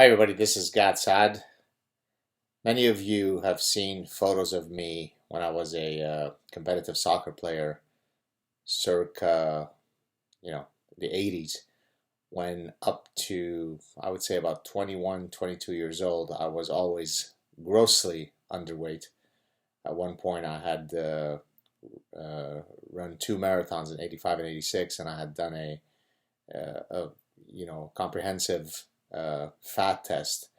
Hi everybody, this is SAAD. Many of you have seen photos of me when I was a competitive soccer player circa, the 80s. When up to, I would say about 21, 22 years old, I was always grossly underweight. At one point I had run two marathons in 85 and 86, and I had done a comprehensive fat test,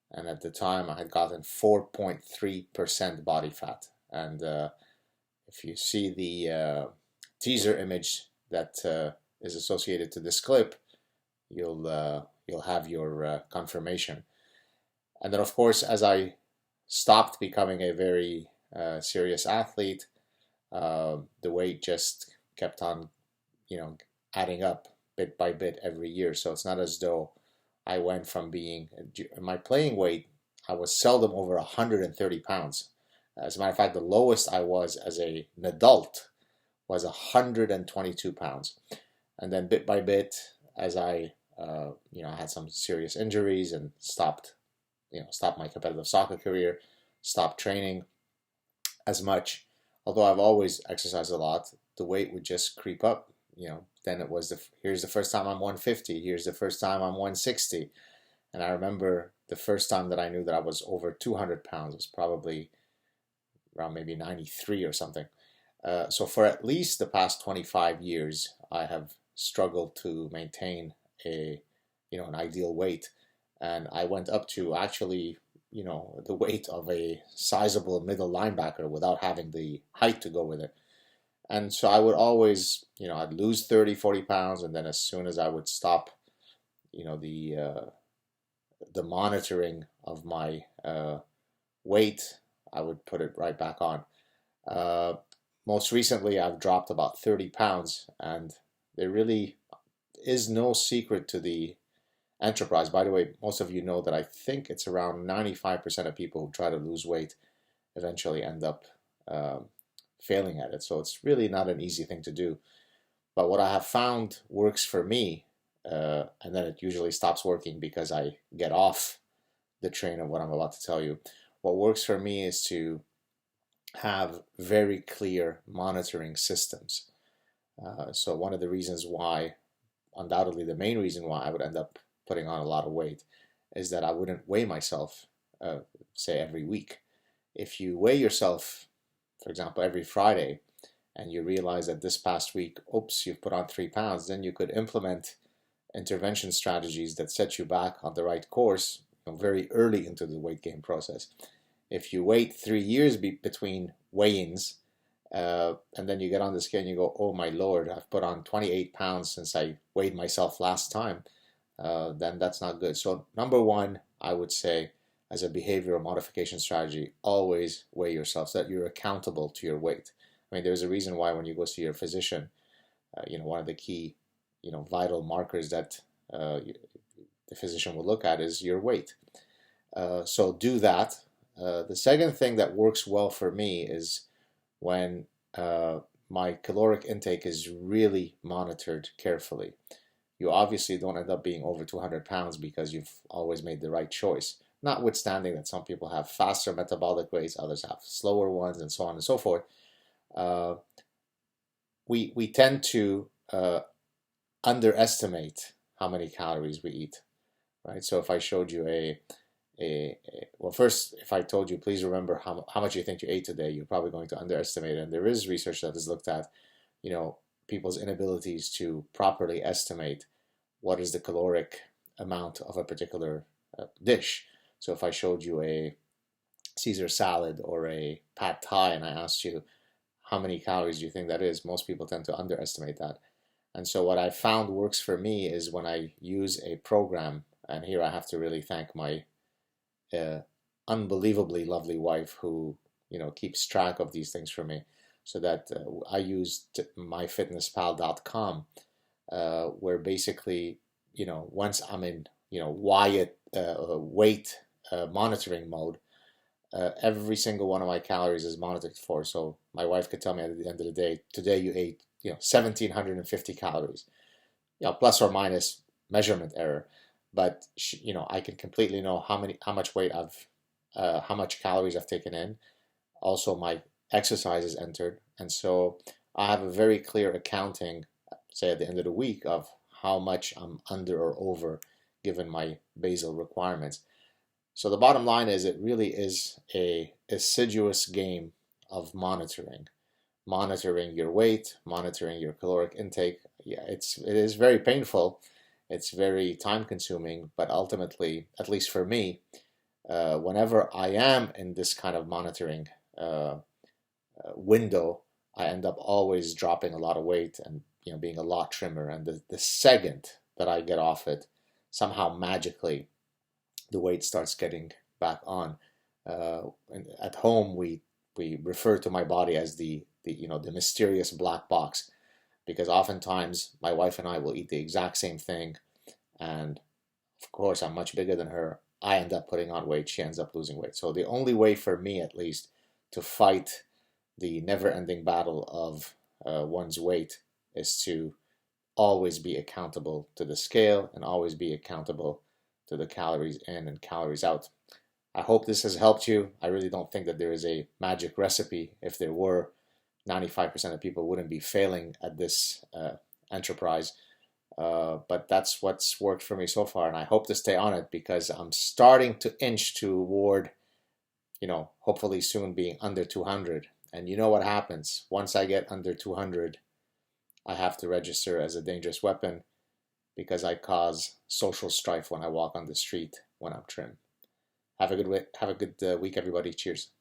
and at the time I had gotten 4.3% body fat. And if you see the teaser image that is associated to this clip, you'll have your confirmation. And then, of course, as I stopped becoming a very serious athlete, the weight just kept on, adding up bit by bit every year. So it's not as though I went from being, my playing weight, I was seldom over 130 pounds. As a matter of fact, the lowest I was as an adult was 122 pounds. And then bit by bit, as I had some serious injuries and stopped my competitive soccer career, stopped training as much. Although I've always exercised a lot, the weight would just creep up. Then it was here's the first time I'm 150, here's the first time I'm 160. And I remember the first time that I knew that I was over 200 pounds was probably around maybe 93 or something. So for at least the past 25 years, I have struggled to maintain an ideal weight. And I went up to actually, the weight of a sizable middle linebacker without having the height to go with it. And so I would always, I'd lose 30, 40 pounds, and then as soon as I would stop, the monitoring of my weight, I would put it right back on. Most recently, I've dropped about 30 pounds, and there really is no secret to the enterprise. By the way, most of you know that I think it's around 95% of people who try to lose weight eventually end up failing at it. So it's really not an easy thing to do. But what I have found works for me, and then it usually stops working because I get off the train of what I'm about to tell you. What works for me is to have very clear monitoring systems. So one of the reasons why, undoubtedly the main reason why I would end up putting on a lot of weight, is that I wouldn't weigh myself, say, every week. If you weigh yourself, for example, every Friday, and you realize that this past week, oops, you've put on 3 pounds, then you could implement intervention strategies that set you back on the right course very early into the weight gain process. If you wait 3 years between weigh-ins, and then you get on the scale and you go, oh my Lord, I've put on 28 pounds since I weighed myself last time, then that's not good. So number one, I would say, as a behavioral modification strategy, always weigh yourself so that you're accountable to your weight. I mean, there's a reason why when you go see your physician, one of the key, vital markers that the physician will look at is your weight. So do that. The second thing that works well for me is when my caloric intake is really monitored carefully. You obviously don't end up being over 200 pounds because you've always made the right choice. Notwithstanding that some people have faster metabolic rates, others have slower ones, and so on and so forth. We tend to underestimate how many calories we eat, right? So if I showed you well, first, if I told you, please remember how much you think you ate today, you're probably going to underestimate it. And there is research that has looked at, people's inabilities to properly estimate what is the caloric amount of a particular dish. So if I showed you a Caesar salad or a pad thai and I asked you how many calories do you think that is, most people tend to underestimate that. And so what I found works for me is when I use a program, and here I have to really thank my unbelievably lovely wife who keeps track of these things for me, so that I use myfitnesspal.com, where basically once I'm in weight monitoring mode, every single one of my calories is monitored for. So my wife could tell me at the end of the day, today you ate 1,750 calories, plus or minus measurement error. but you know, I can completely know how much weight how much calories I've taken in. Also, my exercise is entered, and so I have a very clear accounting, say at the end of the week, of how much I'm under or over given my basal requirements. So the bottom line is it really is a assiduous game of monitoring your weight, monitoring your caloric intake. Yeah, it is very painful, it's very time consuming, but ultimately, at least for me, whenever I am in this kind of monitoring window, I end up always dropping a lot of weight and, you know, being a lot trimmer. And the second that I get off it, somehow magically the weight starts getting back on. At home, we refer to my body as the you know, the mysterious black box, because oftentimes my wife and I will eat the exact same thing, and of course I'm much bigger than her. I end up putting on weight, she ends up losing weight. So the only way for me, at least, to fight the never-ending battle of one's weight is to always be accountable to the scale and always be accountable to the calories in and calories out. I hope this has helped you. I really don't think that there is a magic recipe. If there were, 95% of people wouldn't be failing at this enterprise. But that's what's worked for me so far, and I hope to stay on it because I'm starting to inch toward, you know, hopefully soon being under 200. And you know what happens once I get under 200? I have to register as a dangerous weapon because I cause social strife when I walk on the street when I'm trim. Have a good week, everybody. Cheers.